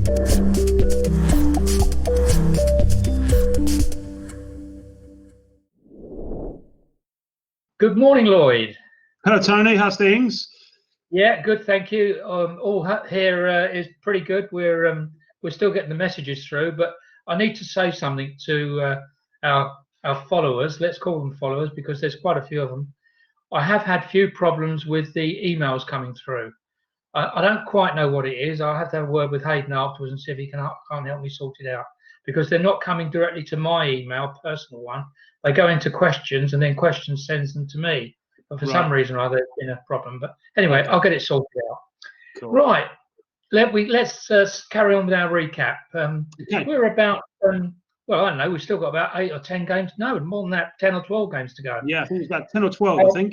Good morning, Lloyd. Hello, Tony. How's things? Yeah, good, thank you. All here is pretty good. We're still getting the messages through, but I need to say something to our followers. Let's call them followers because there's quite a few of them. I have had few problems with the emails coming through. I don't quite know what it is. I'll have to have a word with Hayden afterwards and see if he can't help me sort it out, because they're not coming directly to my email, personal one. They go into questions, and then questions sends them to me. But for some reason or other, it's been a problem. But anyway, I'll get it sorted out. Cool. Right. Let's carry on with our recap. We're about well, I don't know. We've still got about 8 or 10 games. No, more than that, 10 or 12 games to go. Yeah, I think it's about 10 or 12. I think.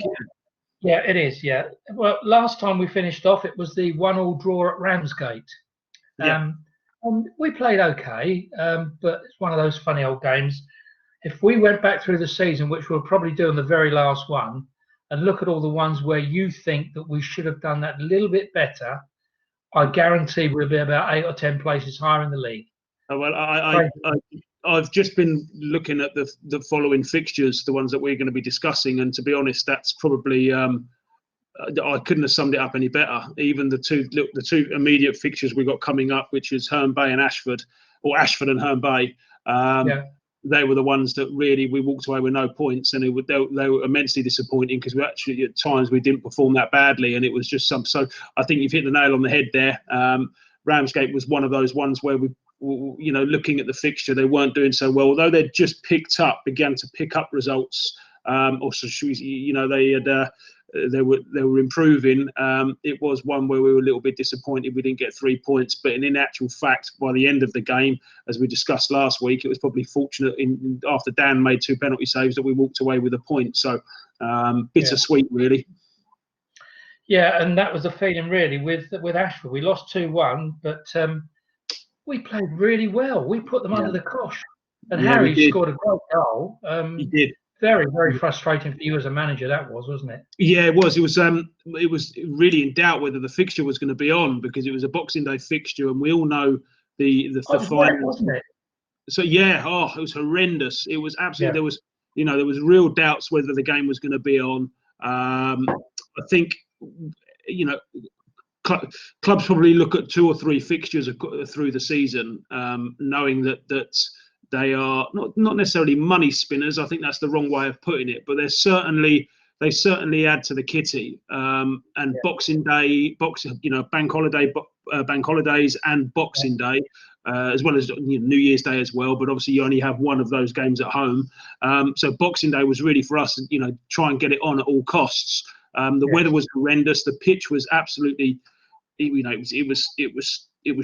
Yeah, it is. Yeah. Well, last time we finished off, it was the 1-1 draw at Ramsgate. Yeah. We played okay, but it's one of those funny old games. If we went back through the season, which we'll probably do on the very last one, and look at all the ones where you think that we should have done that a little bit better, I guarantee we'll be about 8 or 10 places higher in the league. Well, I've just been looking at the following fixtures, the ones that we're going to be discussing, and to be honest, that's probably I couldn't have summed it up any better. Even the two immediate fixtures we got coming up, which is Herne Bay and Ashford, or Ashford and Herne Bay. They were the ones that really we walked away with no points, and they were immensely disappointing because we actually at times we didn't perform that badly, and it was just some. So I think you've hit the nail on the head there. Ramsgate was one of those ones where we, looking at the fixture, they weren't doing so well, although they'd just began to pick up results. They were improving. It was one where we were a little bit disappointed we didn't get 3 points, but in actual fact, by the end of the game, as we discussed last week, it was probably fortunate after Dan made 2 penalty saves that we walked away with a point. So bittersweet, really. Yeah, and that was the feeling really with Ashford. We lost 2-1, but we played really well. We put them under the cosh, and Harry scored a great goal. He did. Very, very frustrating for you as a manager, that was, wasn't it? Yeah, it was. It was really in doubt whether the fixture was going to be on because it was a Boxing Day fixture, and we all know the final, wasn't it? So yeah, it was horrendous. It was absolutely there was real doubts whether the game was going to be on. I think clubs probably look at 2 or 3 fixtures through the season, knowing that they are not necessarily money spinners. I think that's the wrong way of putting it, but they certainly add to the kitty. Boxing Day, bank holidays, and Boxing Day, as well as New Year's Day as well. But obviously, you only have one of those games at home. So Boxing Day was really for us, try and get it on at all costs. The weather was horrendous. The pitch was absolutely, it was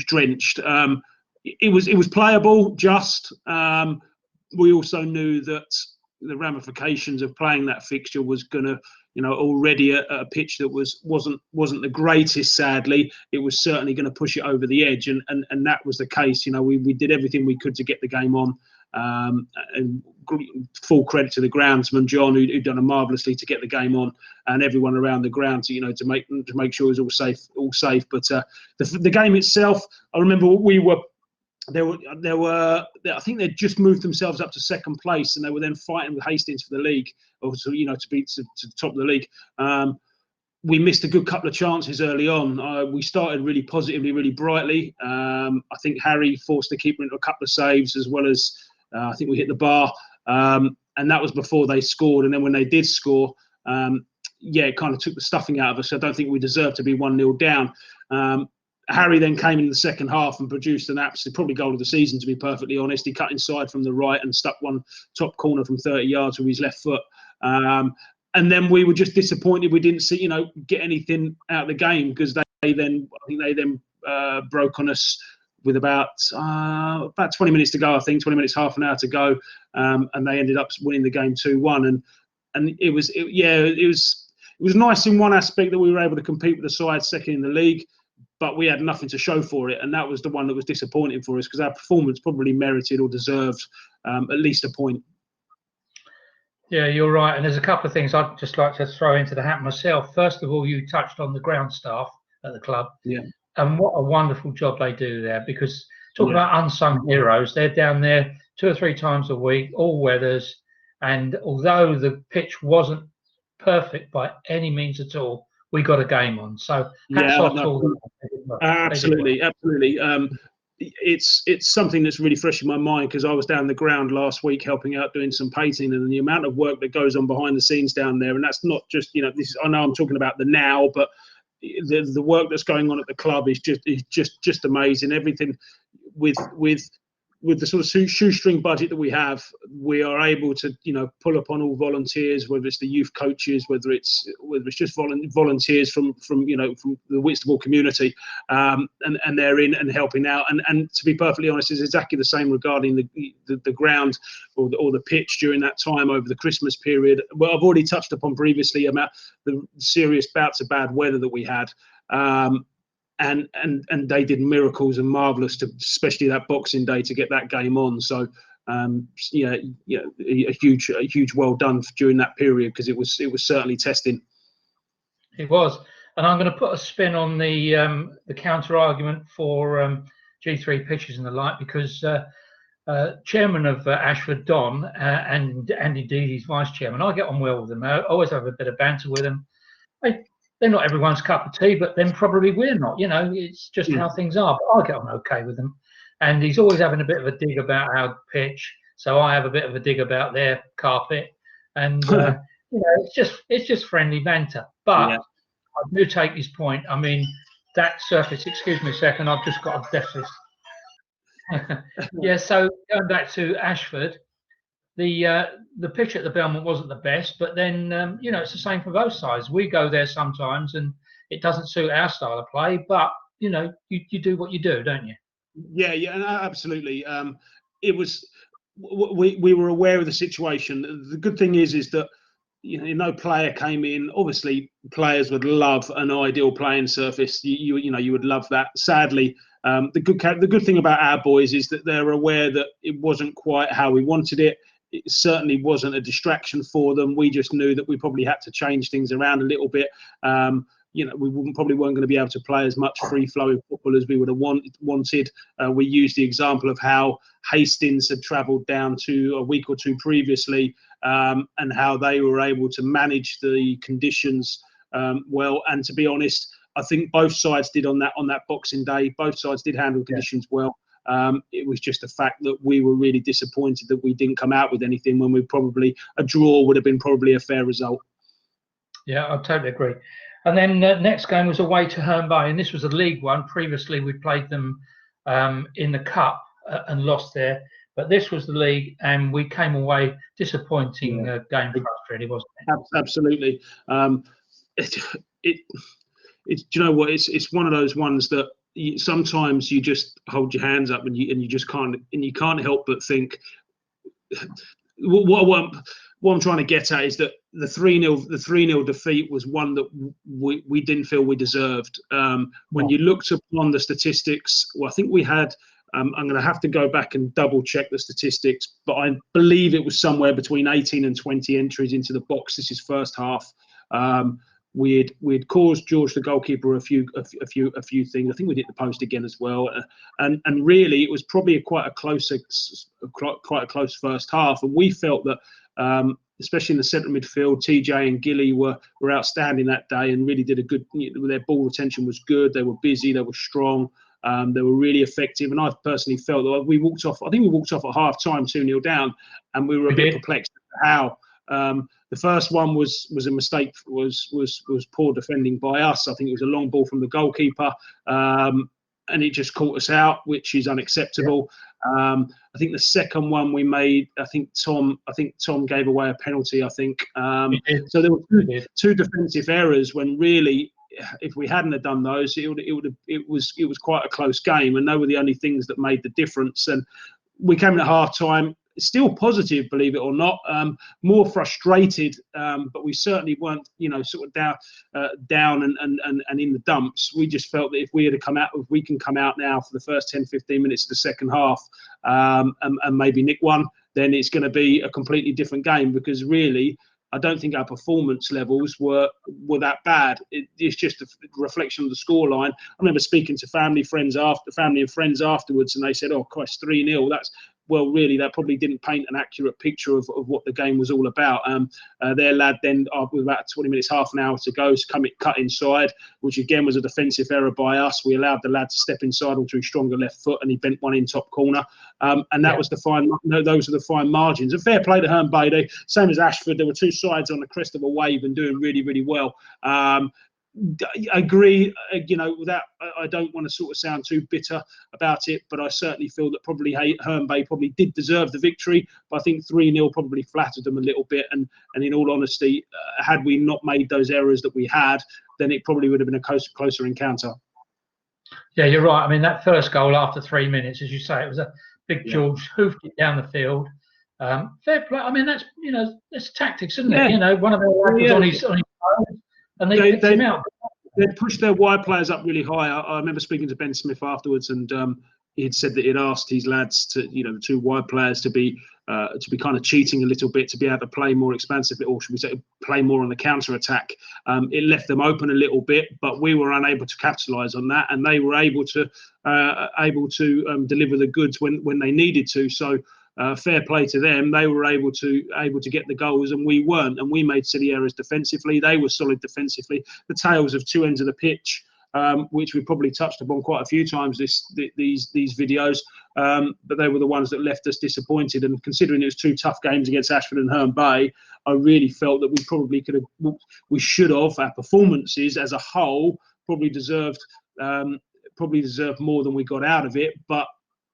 drenched. It was playable. We also knew that the ramifications of playing that fixture was going to, already at a pitch that wasn't the greatest. Sadly, it was certainly going to push it over the edge, and that was the case. We did everything we could to get the game on. And full credit to the groundsman John, who'd done marvellously to get the game on, and everyone around the ground to make sure it was all safe. But the game itself, I remember There were. I think they'd just moved themselves up to second place, and they were then fighting with Hastings for the league, or to be to the top of the league. We missed a good couple of chances early on. We started really positively, really brightly. I think Harry forced the keeper into a couple of saves, as well as I think we hit the bar, and that was before they scored. And then when they did score, it kind of took the stuffing out of us. I don't think we deserved to be 1-0 down. Harry then came in the second half and produced an absolute probably goal of the season, to be perfectly honest. He cut inside from the right and stuck one top corner from 30 yards with his left foot. And then we were just disappointed we didn't see, get anything out of the game, because they then broke on us with about 20 minutes to go. I think 20 minutes, half an hour to go, and they ended up winning the game 2-1. And it was nice in one aspect that we were able to compete with the side second in the league, but we had nothing to show for it, and that was the one that was disappointing for us, because our performance probably merited or deserved at least a point. Yeah, you're right. And there's a couple of things I'd just like to throw into the hat myself. First of all, you touched on the ground staff at the club. Yeah. And what a wonderful job they do there, because talk Yeah. about unsung heroes, they're down there 2 or 3 times a week, all weathers. And although the pitch wasn't perfect by any means at all, we got a game on. So hats Yeah, off to no, all them. They did well. They did well. absolutely, absolutely. It's something that's really fresh in my mind because I was down the ground last week helping out doing some painting, and the amount of work that goes on behind the scenes down there. And that's not just, this is, I know I'm talking about the now, but the work that's going on at the club is just amazing. Everything with the sort of shoestring budget that we have, we are able to pull upon all volunteers, whether it's the youth coaches, whether it's just volunteers from the Whitstable community, and they're in and helping out. And to be perfectly honest, it's exactly the same regarding the ground or the pitch during that time over the Christmas period. Well, I've already touched upon previously about the serious bouts of bad weather that we had. And they did miracles and marvellous, especially that Boxing Day, to get that game on. So a huge well done during that period, because it was certainly testing. It was, and I'm going to put a spin on the counter argument for G3 pitches and the like, because chairman of Ashford, Don, and Andy Deasy's vice chairman, I get on well with them. I always have a bit of banter with them. They're not everyone's cup of tea, but then probably we're not. It's just how things are. But I get on okay with them. And he's always having a bit of a dig about our pitch, so I have a bit of a dig about their carpet, and it's just friendly banter. But I do take his point. I mean, that surface. Excuse me a second. I've just got a death list. So going back to Ashford. The pitch at the Belmont wasn't the best, but then it's the same for both sides. We go there sometimes, and it doesn't suit our style of play. But you do what you do, don't you? Yeah, and absolutely. It was we were aware of the situation. The good thing is that no player came in. Obviously, players would love an ideal playing surface. You would love that. Sadly, the good thing about our boys is that they're aware that it wasn't quite how we wanted it. It certainly wasn't a distraction for them. We just knew that we probably had to change things around a little bit. We probably weren't going to be able to play as much free-flowing football as we would have wanted. We used the example of how Hastings had travelled down to a week or two previously, and how they were able to manage the conditions well. And to be honest, I think both sides did on that Boxing Day. Both sides did handle conditions well. It was just the fact that we were really disappointed that we didn't come out with anything, when a draw would have been probably a fair result. Yeah, I totally agree. And then next game was away to Herne Bay, and this was a League One. Previously, we played them in the Cup and lost there, but this was the League, and we came away disappointing game for us, really, wasn't it? Absolutely. It's do you know what? It's one of those ones that sometimes you just hold your hands up and you just can't help but think. What I'm trying to get at is that the 3-0 defeat was one that we didn't feel we deserved. When you looked upon the statistics, well, I think we had. I'm going to have to go back and double check the statistics, but I believe it was somewhere between 18 and 20 entries into the box. This is first half. We'd caused George, the goalkeeper, a few things. I think we hit the post again as well, and really it was probably quite a close first half. And we felt that, especially in the centre midfield, TJ and Gilly were outstanding that day and really did a good. Their ball retention was good. They were busy. They were strong. They were really effective, and I personally felt that we walked off. I think we walked off at half time 2-0 down, and we were a bit perplexed at how. The first one was a mistake, was poor defending by us. I think it was a long ball from the goalkeeper, and it just caught us out, which is unacceptable. I think the second one we made, I think Tom gave away a penalty. I think so. There were two defensive errors when really, if we hadn't have done those, it was quite a close game, and they were the only things that made the difference. And we came in at half time. Still positive, believe it or not. More frustrated, but we certainly weren't, sort of down and in the dumps. We just felt that if we can come out now for the first 10-15 minutes of the second half, and maybe nick one, then it's going to be a completely different game. Because really, I don't think our performance levels were that bad. It's just a reflection of the scoreline. I remember speaking to family and friends afterwards, and they said, "Oh, Christ, 3-0. That's." Well, really, that probably didn't paint an accurate picture of what the game was all about. Their lad then, with about 20 minutes, half an hour to go, cut inside, which again was a defensive error by us. We allowed the lad to step inside onto his stronger left foot, and he bent one in top corner. And that was the fine. No, those are the fine margins. And fair play to Herne Bay. They, same as Ashford, there were two sides on the crest of a wave and doing really, really well. I agree, that I don't want to sort of sound too bitter about it, but I certainly feel that probably Herne Bay probably did deserve the victory, but I think 3-0 probably flattered them a little bit, and in all honesty, had we not made those errors that we had, then it probably would have been a closer encounter. Yeah, you're right. I mean, that first goal after 3 minutes, as you say, it was a big George hoofed it down the field. Fair play. I mean, that's tactics, isn't it? One of their lads was on his phone, and they picked him out. They pushed their wide players up really high. I remember speaking to Ben Smith afterwards, and he had said that he'd asked his lads to, the two wide players to be kind of cheating a little bit, to be able to play more expansively, or should we say, play more on the counter attack. It left them open a little bit, but we were unable to capitalise on that, and they were able to deliver the goods when they needed to. So. Fair play to them. They were able to get the goals, and we weren't. And we made silly errors defensively. They were solid defensively. The tales of two ends of the pitch, which we probably touched upon quite a few times these videos, but they were the ones that left us disappointed. And considering it was two tough games against Ashford and Herne Bay, I really felt that we probably should have. Our performances as a whole probably deserved more than we got out of it, but.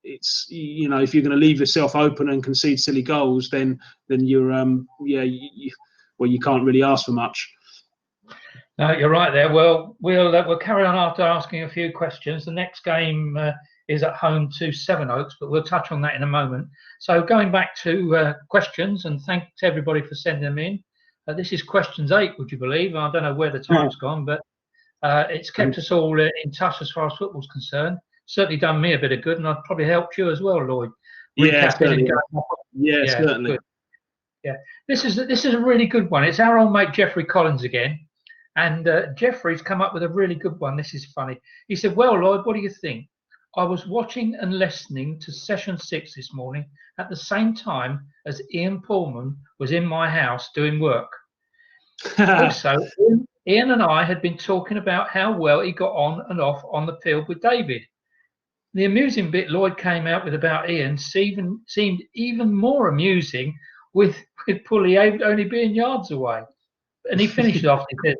It's if you're going to leave yourself open and concede silly goals, then you're you can't really ask for much. No, you're right there. Well, we'll carry on after asking a few questions. The next game is at home to Sevenoaks, but we'll touch on that in a moment. So going back to questions, and thanks to everybody for sending them in. This is questions 8, would you believe? I don't know where the time's gone, but it's kept us all in touch as far as football's concerned. Certainly done me a bit of good, and I've probably helped you as well, Lloyd. Yeah, certainly. Certainly. Good. Yeah, this is a really good one. It's our old mate Jeffrey Collins again, and Jeffrey's come up with a really good one. This is funny. He said, "Well, Lloyd, what do you think? I was watching and listening to session 6 this morning at the same time as Ian Pullman was in my house doing work. Also, Ian and I had been talking about how well he got on and off on the field with David. The amusing bit Lloyd came out with about Ian seemed even more amusing with Pulley only being yards away." And he finished off, he said,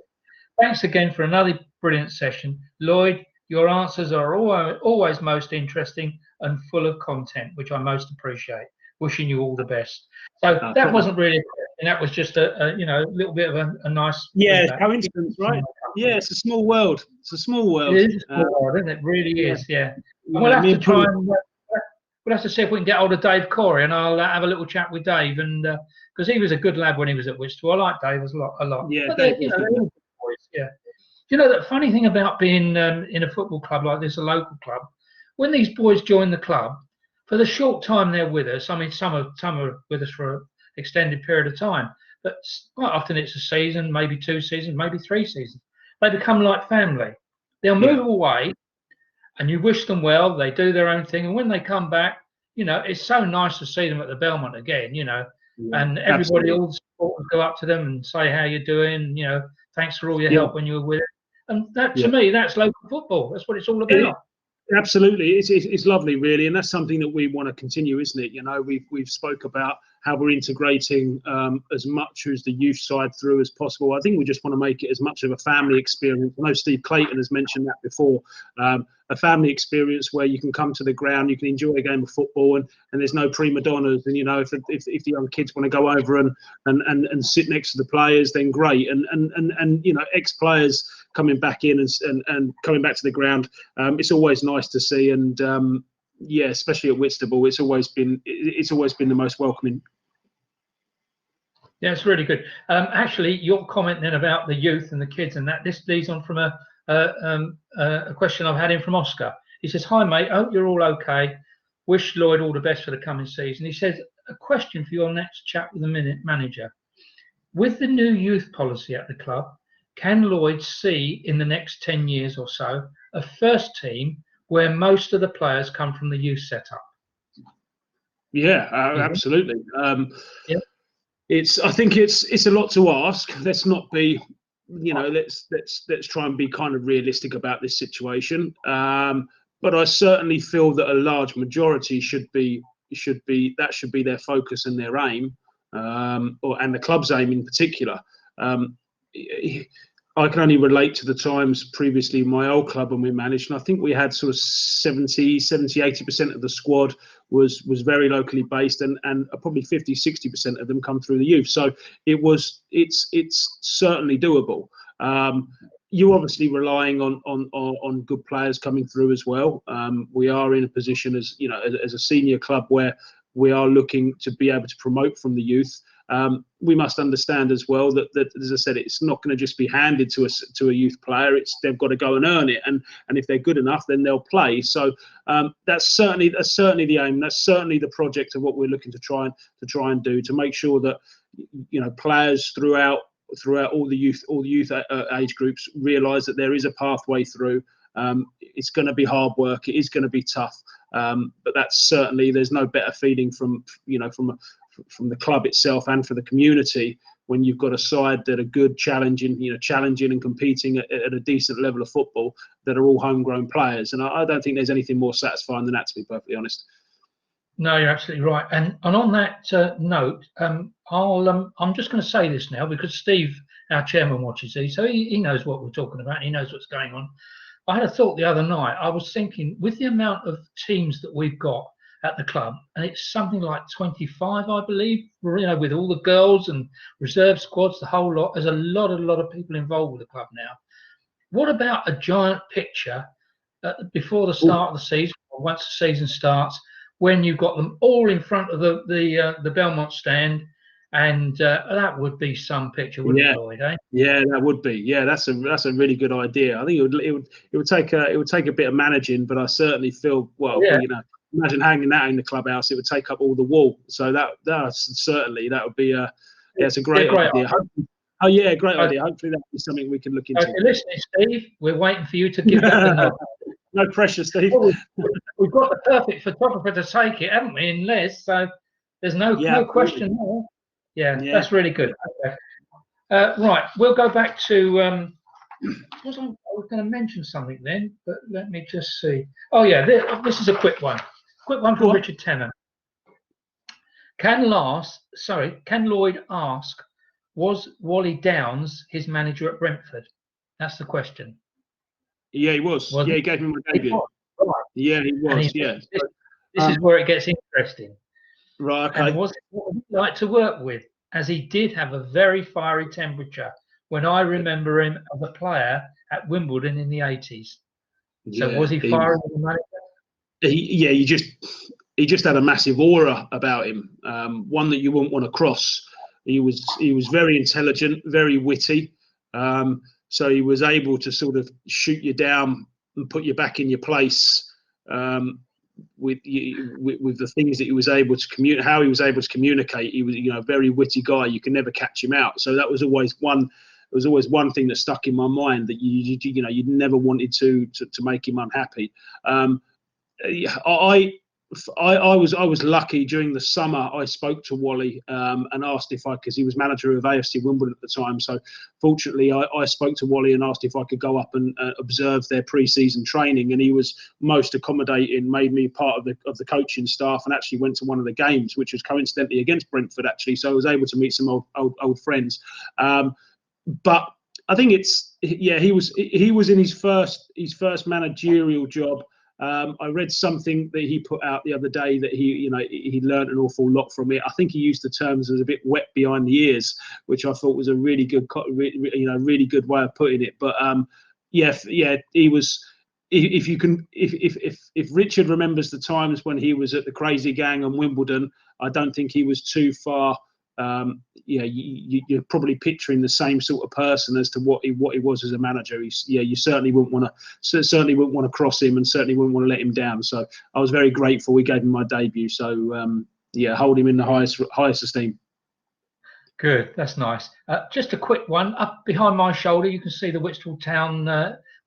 "Thanks again for another brilliant session. Lloyd, your answers are always most interesting and full of content, which I most appreciate. Wishing you all the best." So that wasn't really a question. That was just a little bit of a nice coincidence, right? Yeah, it's a small world. It's a small world. It is a small world, isn't it? It really is, yeah. And we'll have to try and we'll have to see if we can get hold of Dave Corey, and I'll have a little chat with Dave, and because he was a good lad when he was at Whitstable. I like Dave a lot. Yeah, but they're all good boys, yeah. The funny thing about being in a football club like this, a local club, when these boys join the club, for the short time they're with us, I mean, some are with us for an extended period of time, but quite often it's a season, maybe 2 seasons, maybe 3 seasons. They become like family. They'll move away, and you wish them well. They do their own thing, and when they come back, it's so nice to see them at the Belmont again. And everybody, all the supporters go up to them and say how you're doing. Thanks for all your help when you were with it. And that, to me, that's local football. That's what it's all about. Absolutely, it's lovely, really, and that's something that we want to continue, isn't it? We've spoke about how we're integrating as much as the youth side through as possible. I think we just want to make it as much of a family experience. I know Steve Clayton has mentioned that before. A family experience where you can come to the ground, you can enjoy a game of football, and there's no prima donnas. And if the young kids want to go over and sit next to the players, then great. And ex-players coming back in and coming back to the ground, it's always nice to see. And especially at Whitstable, it's always been the most welcoming. Yeah, it's really good. Actually, your comment then about the youth and the kids and that, this leads on from a question I've had in from Oscar. He says, "Hi mate, hope you're all okay. Wish Lloyd all the best for the coming season." He says, "A question for your next chat with the manager. with the new youth policy at the club, can Lloyd see in the next 10 years or so a first team where most of the players come from the youth setup? Yeah, absolutely. I think it's a lot to ask. Let's not be, let's try and be kind of realistic about this situation. But I certainly feel that a large majority should be their focus and their aim, and the club's aim in particular. I can only relate to the times previously in my old club when we managed, and I think we had sort of 80% of the squad was very locally based, and probably 50-60% of them come through the youth. So it's certainly doable. You're obviously relying on good players coming through as well. We are in a position as a senior club where we are looking to be able to promote from the youth. We must understand as well that, as I said, it's not going to just be handed to a youth player. They've got to go and earn it, and if they're good enough, then they'll play. So that's certainly the aim. That's certainly the project of what we're looking to try and do, to make sure that players throughout all the youth age groups realise that there is a pathway through. It's going to be hard work. It is going to be tough, but that's certainly, there's no better feeling from the club itself and for the community when you've got a side that are good, challenging and competing at a decent level of football, that are all homegrown players. And I don't think there's anything more satisfying than that, to be perfectly honest. No, you're absolutely right. And on that note, I'm just going to say this now because Steve, our chairman, watches these, so he knows what we're talking about. He knows what's going on. I had a thought the other night. I was thinking, with the amount of teams that we've got at the club, and it's something like 25, I believe, with all the girls and reserve squads, the whole lot. There's a lot of people involved with the club now. What about a giant picture before the start of the season, or once the season starts, when you've got them all in front of the Belmont stand, and that would be some picture, wouldn't it, Lloyd? Eh? Yeah, that would be. Yeah, that's a really good idea. I think it would take a bit of managing, but I certainly feel imagine hanging that in the clubhouse. It would take up all the wall. So that would be it's a great idea. Oh yeah, great idea. Hopefully that will be something we can look into. If you're listening, Steve, we're waiting for you to give that the nod. No pressure, Steve. Well, we've got the perfect photographer to take it, haven't we, in Les? So there's no question there. Yeah, that's really good. Okay. Right, we'll go back to. I was going to mention something then, but let me just see. Oh yeah, this is a quick one. Quick one from Richard Tennant. Can Lloyd ask, was Wally Downe his manager at Brentford? That's the question. Yeah, he was. He gave him a debut. Right. Yeah, he was. This is where it gets interesting. Right. Okay. And what he like to work with, as he did have a very fiery temperature when I remember him as a player at Wimbledon in the 80s. So was he fiery as a manager? He just had a massive aura about him, one that you wouldn't want to cross. He was very intelligent, very witty, so he was able to sort of shoot you down and put you back in your place with the things that he was able to how he was able to communicate. He was a very witty guy. You can never catch him out. So that was always one. There was always one thing that stuck in my mind, that you never wanted to make him unhappy. I was lucky during the summer. I spoke to Wally and asked because he was manager of AFC Wimbledon at the time. So fortunately, I spoke to Wally and asked if I could go up and observe their pre-season training, and he was most accommodating, made me part of the coaching staff, and actually went to one of the games, which was coincidentally against Brentford actually. So I was able to meet some old friends. But I think he was in his first managerial job. I read something that he put out the other day that he learned an awful lot from it. I think he used the terms as a bit wet behind the ears, which I thought was a really good way of putting it. But he was. If Richard remembers the times when he was at the Crazy Gang and Wimbledon, I don't think he was too far. You're probably picturing the same sort of person as to what he was as a manager. You certainly wouldn't want to cross him, and certainly wouldn't want to let him down. So I was very grateful we gave him my debut. So hold him in the highest esteem. Good, that's nice. Just a quick one. Up behind my shoulder, you can see the Whitstable Town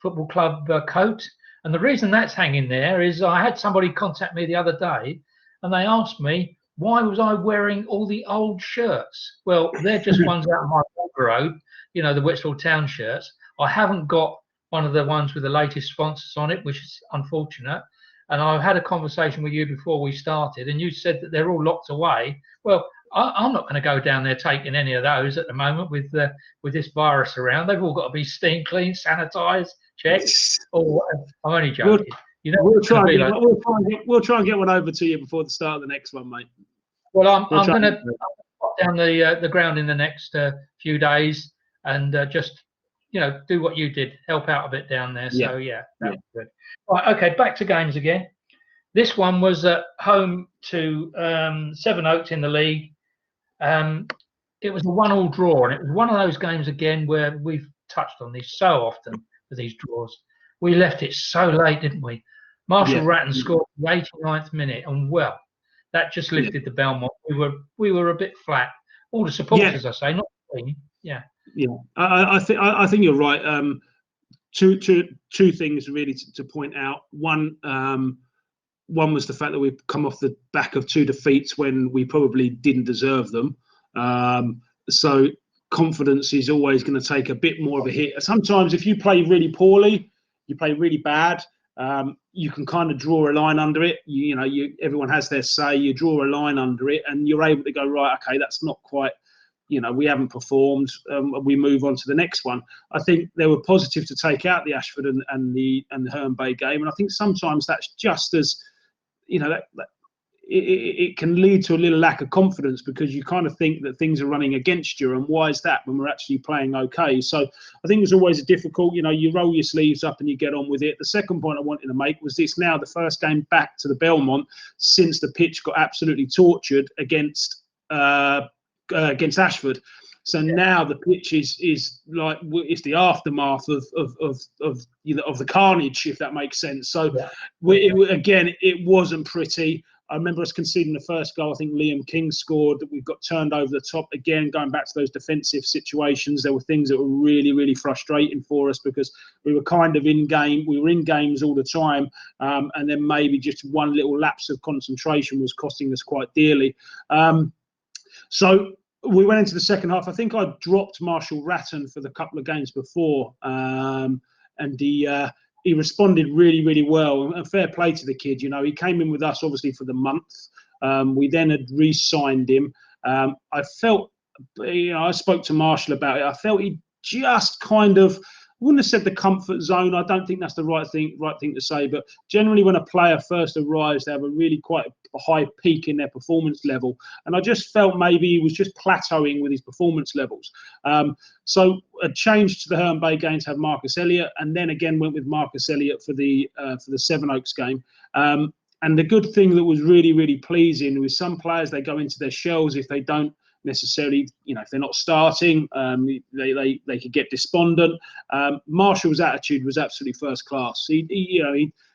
Football Club coat. And the reason that's hanging there is I had somebody contact me the other day and they asked me, why was I wearing all the old shirts? Well, they're just ones out of my wardrobe, you know, the Whitstable Town shirts. I haven't got one of the ones with the latest sponsors on it, which is unfortunate. And I had a conversation with you before we started, and you said that they're all locked away. Well, I'm not going to go down there taking any of those at the moment with this virus around. They've all got to be steam cleaned, sanitised, checked. Or I'm only joking. You know, we'll try and get one over to you before the start of the next one, mate. Well, I'm going to pop down the ground in the next few days and just, you know, do what you did, help out a bit down there. So yeah, that was good. Right, okay, back to games again. This one was at home to Sevenoaks in the league. It was a 1-1 draw, and it was one of those games again where we've touched on these so often with these draws. We left it so late, didn't we? Marshall Ratton scored the 89th minute, and well, that just lifted the Belmont. We were a bit flat. All the supporters, I say, not the team. Yeah. Yeah, I think you're right. Two things really to point out. One was the fact that we've come off the back of 2 defeats when we probably didn't deserve them. So confidence is always going to take a bit more of a hit. Sometimes if you play really poorly, you play really bad, you can kind of draw a line under it. Everyone has their say. You draw a line under it, and you're able to go, right, okay, that's not quite. We haven't performed. We move on to the next one. I think there were positives to take out the Ashford and the Herne Bay game, and I think sometimes that's just as, it can lead to a little lack of confidence because you kind of think that things are running against you, and why is that when we're actually playing okay? So I think it's always a difficult. You roll your sleeves up and you get on with it. The second point I wanted to make was it's now the first game back to the Belmont since the pitch got absolutely tortured against Ashford. So now the pitch is like it's the aftermath of the carnage, if that makes sense. So it wasn't pretty. I remember us conceding the first goal. I think Liam King scored. That we got turned over the top again. Going back to those defensive situations, there were things that were really, really frustrating for us because we were kind of in game. We were in games all the time, and then maybe just one little lapse of concentration was costing us quite dearly. So we went into the second half. I think I dropped Marshall Ratton for the couple of games before, and he responded really, really well. And fair play to the kid. He came in with us obviously for the month. We then had re-signed him. I felt, I spoke to Marshall about it. I felt he just kind of, I wouldn't have said the comfort zone. I don't think that's the right thing to say. But generally, when a player first arrives, they have a really quite a high peak in their performance level. And I just felt maybe he was just plateauing with his performance levels. So a change to the Herne Bay game to have Marcus Elliott, and then again went with Marcus Elliott for the Sevenoaks game. And the good thing that was really, really pleasing was some players, they go into their shells if they don't necessarily, if they're not starting, they could get despondent. Marshall's attitude was absolutely first class.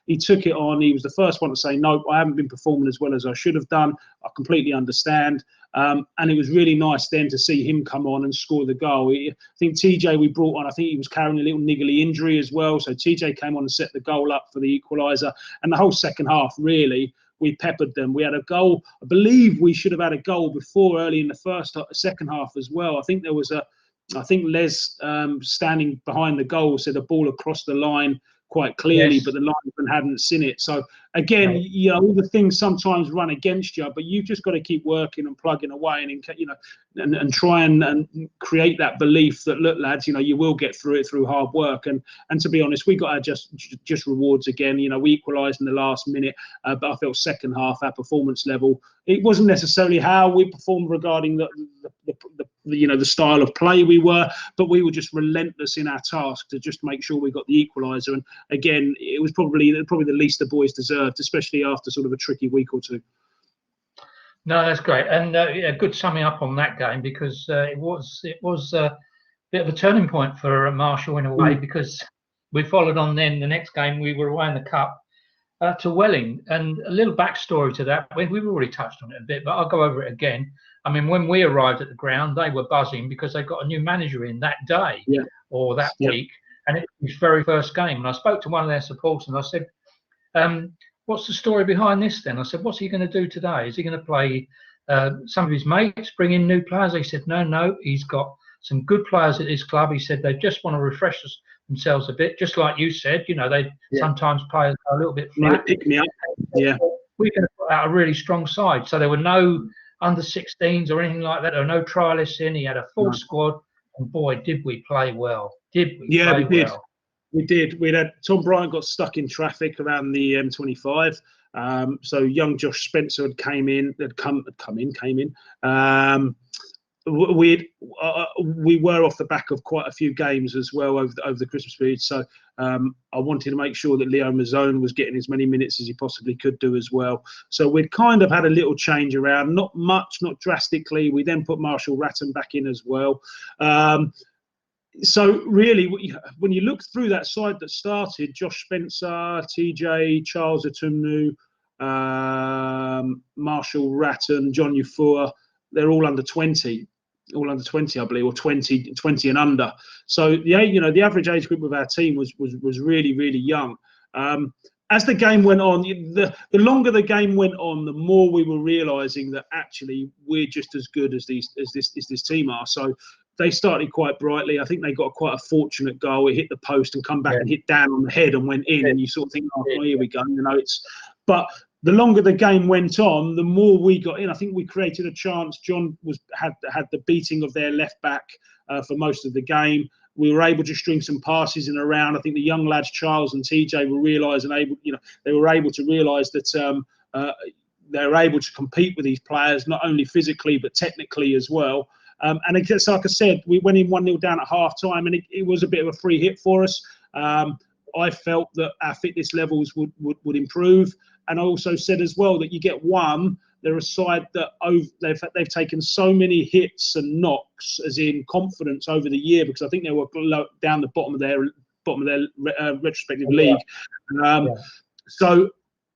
He took it on. He was the first one to say, no, I haven't been performing as well as I should have done. I completely understand. And it was really nice then to see him come on and score the goal. I think TJ we brought on, I think he was carrying a little niggly injury as well. So TJ came on and set the goal up for the equaliser. And the whole second half, really, we peppered them. We had a goal. I believe we should have had a goal before early in the second half as well. I think Les standing behind the goal said a ball across the line quite clearly, but the linesman hadn't seen it. So again, all the things sometimes run against you, but you've just got to keep working and plugging away and try and create that belief that, look, lads, you will get through it through hard work. And to be honest, we got our just rewards again. We equalised in the last minute, but I felt second half our performance level, it wasn't necessarily how we performed regarding the style of play we were, but we were just relentless in our task to just make sure we got the equaliser. And again, it was probably the least the boys deserved, especially after sort of a tricky week or two. No, that's great, and a good summing up on that game because it was a bit of a turning point for Marshall in a way because we followed on then the next game. We were away in the cup to Welling, and a little backstory to that. We've already touched on it a bit, but I'll go over it again. I mean, when we arrived at the ground, they were buzzing because they got a new manager in that day or that week, and it was his very first game. And I spoke to one of their supporters and I said, what's the story behind this then? I said, what's he going to do today? Is he going to play some of his mates, bring in new players? He said, no, he's got some good players at his club. He said they just want to refresh themselves a bit, just like you said. You know, they sometimes play a little bit flat. Pick me up. Yeah. We're going to put out a really strong side. So there were no under-16s or anything like that. There were no trialists in. He had a full squad. And boy, did we play well. Did we play well. We did. We had Tom Bryant got stuck in traffic around the M25. So young Josh Spencer had come in. We were off the back of quite a few games as well over the Christmas period. So I wanted to make sure that Leo Mazzone was getting as many minutes as he possibly could do as well. So we'd kind of had a little change around, not much, not drastically. We then put Marshall Ratton back in as well. So really, when you look through that side that started, Josh Spencer, TJ, Charles Atumnu, Marshall Ratton, John Ufua, they're all under 20. All under 20, I believe, or 20 and under. So the average age group of our team was really, really young. As the game went on, the longer the game went on, the more we were realising that actually we're just as good as this team are. So they started quite brightly. I think they got quite a fortunate goal. It hit the post and come back and hit Dan on the head and went in. And you sort of think, oh, here we go. You know, but the longer the game went on, the more we got in. I think we created a chance. John had the beating of their left back for most of the game. We were able to string some passes in around. I think the young lads, Charles and TJ, were able to realise that they were able to compete with these players, not only physically but technically as well. And it gets, like I said, we went in 1-0 down at half time, and it was a bit of a free hit for us. I felt that our fitness levels would improve. And I also said as well that you get one, they're a side that they've taken so many hits and knocks, as in confidence over the year, because I think they were down the bottom of their retrospective league. So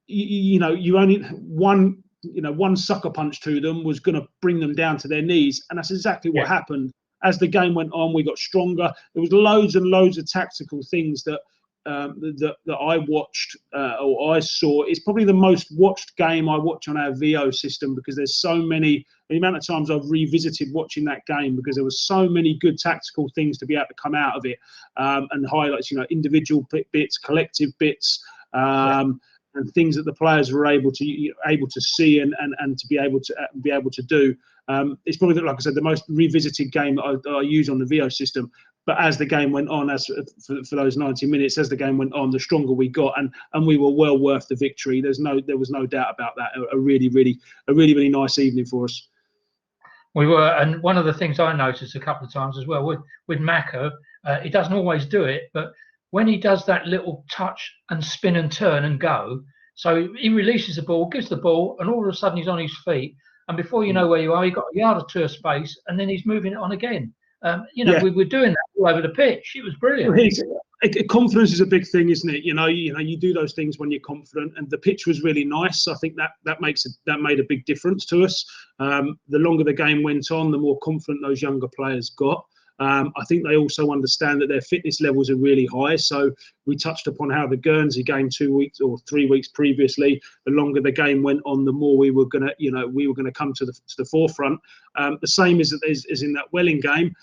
you only one sucker punch to them was going to bring them down to their knees, and that's exactly what happened. As the game went on, we got stronger. There was loads and loads of tactical things that I watched or I saw. It's probably the most watched game I watch on our VO system, because there's so many. The amount of times I've revisited watching that game, because there was so many good tactical things to be able to come out of it, and highlights, individual bits, collective bits. And things that the players were able to see and to be able to do. It's probably, like I said, the most revisited game that I use on the VO system. But as the game went on, for those 90 minutes, as the game went on, the stronger we got, and we were well worth the victory. There was no doubt about that. A really nice evening for us. We were, and one of the things I noticed a couple of times as well with Mako, he doesn't always do it, but when he does that little touch and spin and turn and go, so he releases the ball, gives the ball, and all of a sudden he's on his feet, and before you know where you are, you've got a yard or two of space, and then he's moving it on again. We were doing that all over the pitch. It was brilliant. Confidence is a big thing, isn't it? You do those things when you're confident, and the pitch was really nice. I think that made a big difference to us. The longer the game went on, the more confident those younger players got. I think they also understand that their fitness levels are really high. So we touched upon how the Guernsey game 2 weeks or 3 weeks previously, the longer the game went on, the more we were going to come to the forefront. The same as in that Welling game.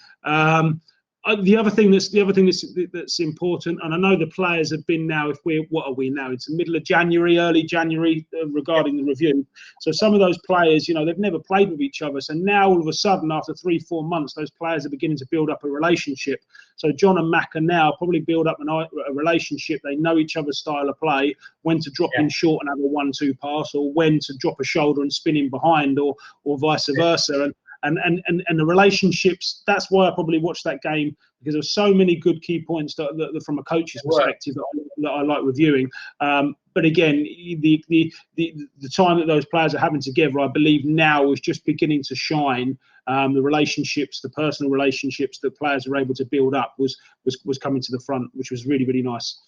The other thing that's important, and I know the players have been now. What are we now? It's the middle of January, early January, regarding the review. So some of those players, they've never played with each other. So now all of a sudden, after 3-4 months, those players are beginning to build up a relationship. So John and Mac are now probably build up a relationship. They know each other's style of play, when to drop in short and have a 1-2 pass, or when to drop a shoulder and spin in behind, or vice versa. And the relationships, that's why I probably watched that game, because there's so many good key points that from a coach's perspective that I like reviewing. But again, the time that those players are having together, I believe now is just beginning to shine. The relationships, the personal relationships that players are able to build up was coming to the front, which was really, really nice.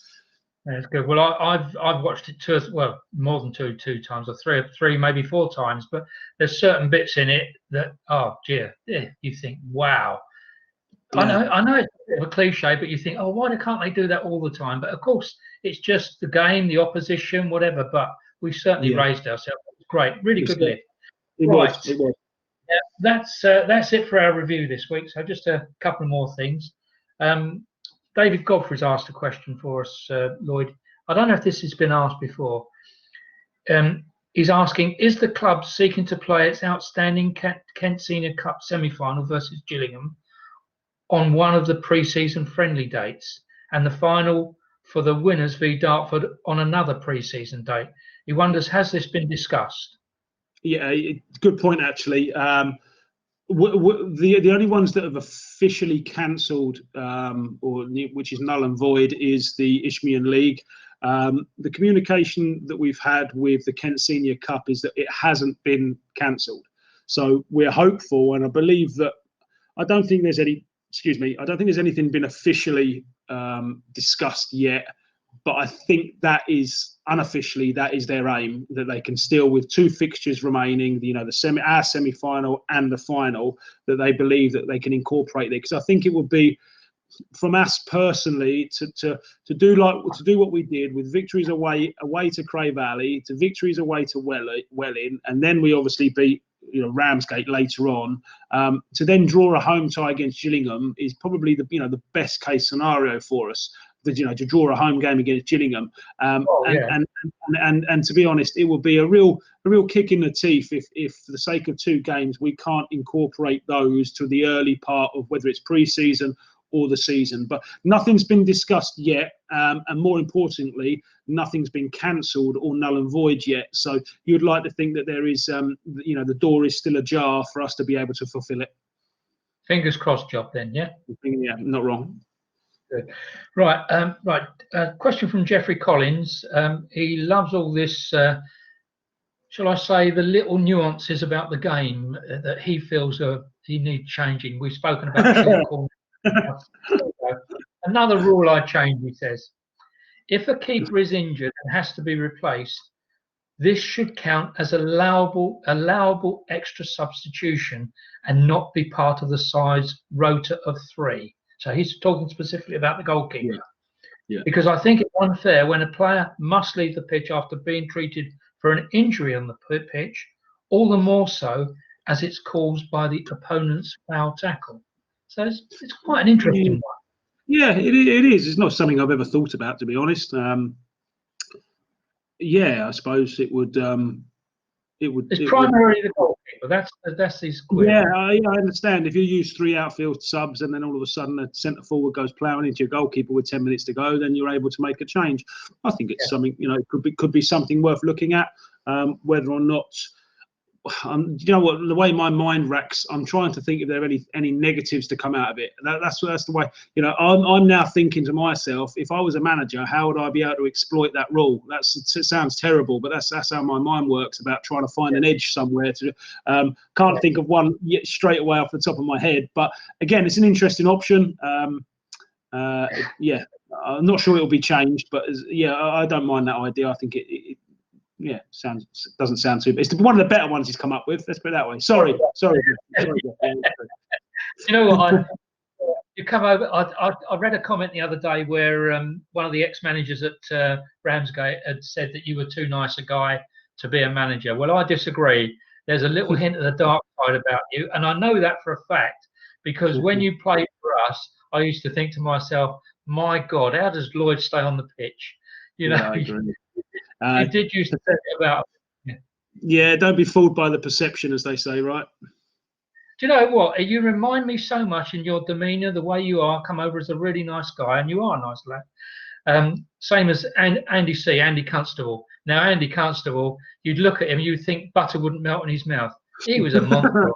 That's good. Well, I've watched it more than two times, or three, maybe four times. But there's certain bits in it that, oh dear, you think, wow. Yeah. I know it's a bit of a cliche, but you think, oh, why can't they do that all the time? But of course, it's just the game, the opposition, whatever. But we certainly Yeah. raised ourselves. Great, really good lift. It Right. was. It was. Yeah, that's it for our review this week. So just a couple more things. David Godfrey's asked a question for us, Lloyd. I don't know if this has been asked before. He's asking, is the club seeking to play its outstanding Kent Senior Cup semi-final versus Gillingham on one of the pre-season friendly dates, and the final for the winners v Dartford on another pre-season date? He wonders, has this been discussed? Yeah, good point, actually. The only ones that have officially cancelled, or which is null and void, is the Isthmian League. The communication that we've had with the Kent Senior Cup is that it hasn't been cancelled. So we're hopeful, and I believe that I don't think there's anything been officially discussed yet. But I think that is unofficially, that is their aim, that they can still, with two fixtures remaining, our semi-final and the final, that they believe that they can incorporate it. Because I think it would be, from us personally, to do what we did with victories away to Cray Valley, to victories away to Welling, and then we obviously beat Ramsgate later on, to then draw a home tie against Gillingham is probably the best case scenario for us. To draw a home game against Gillingham, and to be honest, it will be a real kick in the teeth if for the sake of two games we can't incorporate those to the early part of whether it's pre-season or the season. But nothing's been discussed yet, and more importantly, nothing's been cancelled or null and void yet. So you'd like to think that there is, the door is still ajar for us to be able to fulfil it. Fingers crossed, job then, yeah. Yeah, not wrong. Good. Right. Question from Jeffrey Collins. He loves all this. Shall I say the little nuances about the game that he feels he needs changing? We've spoken about short corners. Another rule I change, he says. If a keeper is injured and has to be replaced, this should count as allowable extra substitution and not be part of the side's rota of 3. So he's talking specifically about the goalkeeper. Yeah. Because I think it's unfair when a player must leave the pitch after being treated for an injury on the pitch, all the more so as it's caused by the opponent's foul tackle. So it's quite an interesting one. Yeah, it is. It's not something I've ever thought about, to be honest. I suppose it would. It's primarily the goalkeeper. That's his query. Yeah, I understand. If you use 3 outfield subs and then all of a sudden a centre forward goes ploughing into your goalkeeper with 10 minutes to go, then you're able to make a change. I think it's something, it could be something worth looking at. Whether or not, the way my mind racks, I'm trying to think if there are any negatives to come out of it. That's the way. I'm now thinking to myself, if I was a manager, how would I be able to exploit that rule? It sounds terrible, but that's how my mind works about trying to find an edge somewhere. Can't think of one yet straight away off the top of my head. But again, it's an interesting option. I'm not sure it will be changed, but I don't mind that idea. I think it doesn't sound too bad. It's one of the better ones he's come up with. Let's put it that way. Sorry. You know what? You come over. I read a comment the other day where one of the ex-managers at Ramsgate had said that you were too nice a guy to be a manager. Well, I disagree. There's a little hint of the dark side about you, and I know that for a fact because when you played for us, I used to think to myself, "My God, how does Lloyd stay on the pitch?" I agree. You did used to say about. Yeah, don't be fooled by the perception, as they say, right? Do you know what? You remind me so much in your demeanour, the way you are. Come over as a really nice guy, and you are a nice lad. Same as Andy Constable. Now, Andy Constable, you'd look at him, you'd think butter wouldn't melt in his mouth. He was a monster.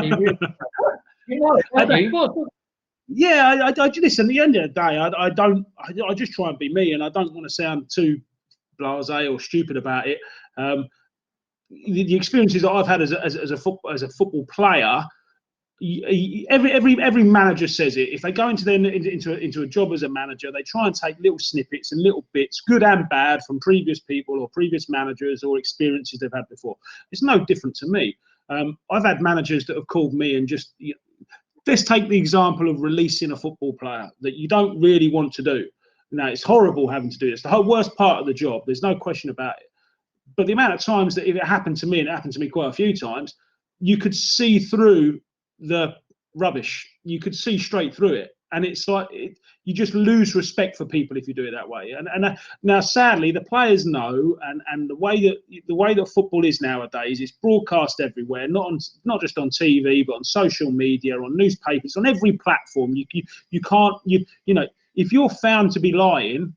He really, He was. Yeah, I listen. At the end of the day, I just try and be me, and I don't want to sound too blasé or stupid about it. The experiences that I've had as a football player, every manager says it. If they go into a job as a manager, they try and take little snippets and little bits, good and bad, from previous people or previous managers or experiences they've had before. It's no different to me. I've had managers that have called me and just, let's take the example of releasing a football player that you don't really want to do. Now, it's horrible having to do this. The whole worst part of the job. There's no question about it. But the amount of times that if it happened to me, and it happened to me quite a few times, you could see through the rubbish. You could see straight through it, and it's like you just lose respect for people if you do it that way. And now, sadly, the players know, and the way that football is nowadays, it's broadcast everywhere, not just on TV, but on social media, on newspapers, on every platform. You can't if you're found to be lying,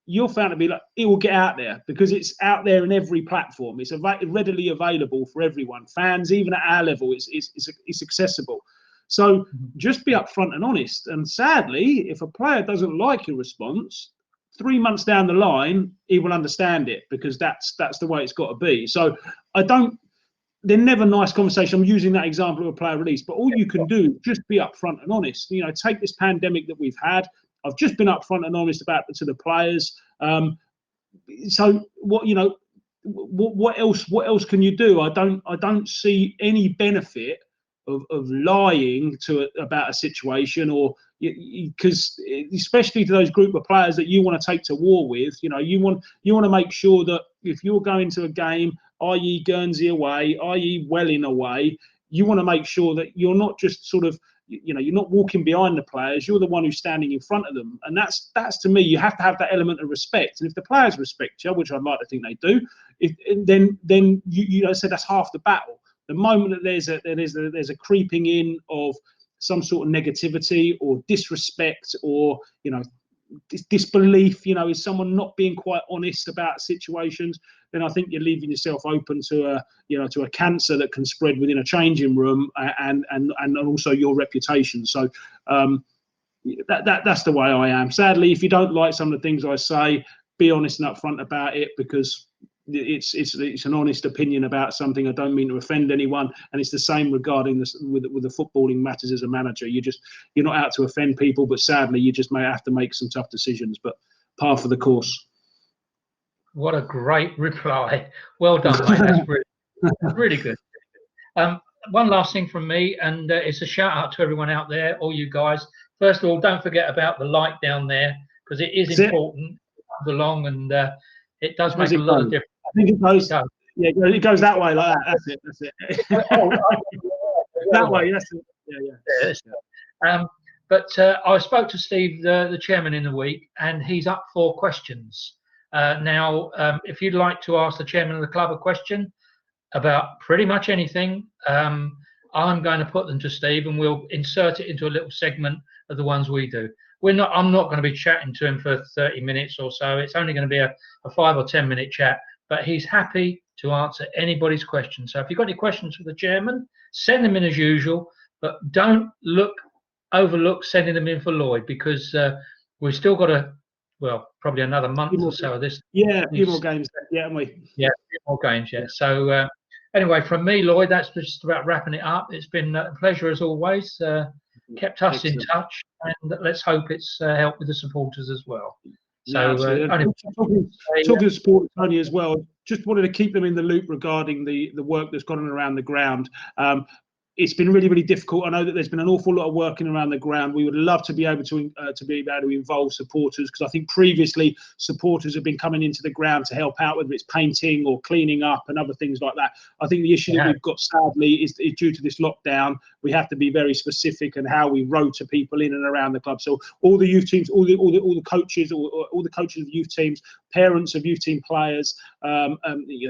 you're found to be like, it will get out there, because it's out there in every platform. It's readily available for everyone, fans, even at our level. It's accessible. So just be upfront and honest. And sadly, if a player doesn't like your response, 3 months down the line, he will understand it, because that's the way it's got to be. So they're never nice conversation. I'm using that example of a player release, but all you can do, just be upfront and honest. Take this pandemic that we've had. I've just been upfront and honest about it to the players. So what else can you do? I don't see any benefit of lying about a situation, or because especially to those group of players that you want to take to war with. You want to make sure that if you're going to a game, i.e. Guernsey away, i.e. Welling away, you want to make sure that you're not just sort of, you're not walking behind the players. You're the one who's standing in front of them, and that's to me, you have to have that element of respect. And if the players respect you, which I'd like to think they do, then you said that's half the battle. The moment that there's a creeping in of some sort of negativity or disrespect or disbelief, is someone not being quite honest about situations, then I think you're leaving yourself open to a cancer that can spread within a changing room, and also your reputation. So that's the way I am. Sadly, if you don't like some of the things I say, be honest and upfront about it, because it's an honest opinion about something. I don't mean to offend anyone, and it's the same regarding this with the footballing matters as a manager. You're not out to offend people, but sadly, you just may have to make some tough decisions. But par for the course. What a great reply! Well done, mate. That's really good. One last thing from me, and it's a shout out to everyone out there, all you guys. First of all, don't forget about the light down there, because it is important. It comes along, and it does make a lot of difference. I think it goes. Yeah, it goes that way, like that. That's it. That way. That's it. Yeah. But I spoke to Steve, the chairman, in the week, and he's up for questions. Now, if you'd like to ask the chairman of the club a question about pretty much anything, I'm going to put them to Steve, and we'll insert it into a little segment of the ones we do. I'm not going to be chatting to him for 30 minutes or so. It's only going to be a 5 or 10 minute chat, but he's happy to answer anybody's questions. So if you've got any questions for the chairman, send them in as usual, but don't overlook sending them in for Lloyd, because we've still got probably another month or so of this. Yeah, a few more games, haven't we? Yeah, a few more games, yeah. So anyway, from me, Lloyd, that's just about wrapping it up. It's been a pleasure as always. Kept us in touch, and let's hope it's helped with the supporters as well. So talking to supporters, Tony, as well, just wanted to keep them in the loop regarding the work that's gone on around the ground. It's been really, really difficult. I know that there's been an awful lot of working around the ground. We would love to be able to involve supporters, because I think previously supporters have been coming into the ground to help out, whether it's painting or cleaning up and other things like that. I think the issue that we've got, sadly, is due to this lockdown. We have to be very specific in how we rota people in and around the club. So all the youth teams, all the coaches, all the coaches of youth teams, parents of youth team players,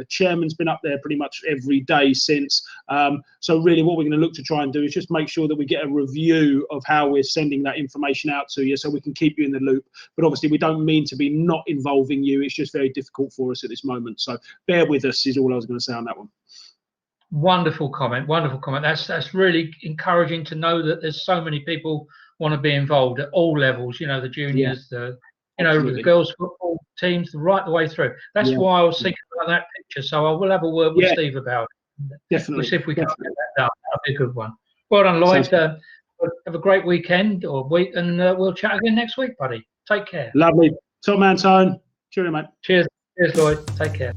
chairman's been up there pretty much every day since. So really, what we're going to look to try and do is just make sure that we get a review of how we're sending that information out to you, so we can keep you in the loop. But obviously, we don't mean to be not involving you. It's just very difficult for us at this moment. So bear with us is all I was going to say on that one. Wonderful comment. That's really encouraging to know that there's so many people want to be involved at all levels. The juniors, the girls' football teams, right the way through. That's why I was thinking about that picture. So I will have a word with Steve about it. Definitely. We'll see if we can get that done. That'll be a good one. Well done, Sounds Lloyd. Have a great weekend or week, and we'll chat again next week, buddy. Take care. lovely. Top man, Tone. Cheerio, mate. Cheers, Lloyd. Take care.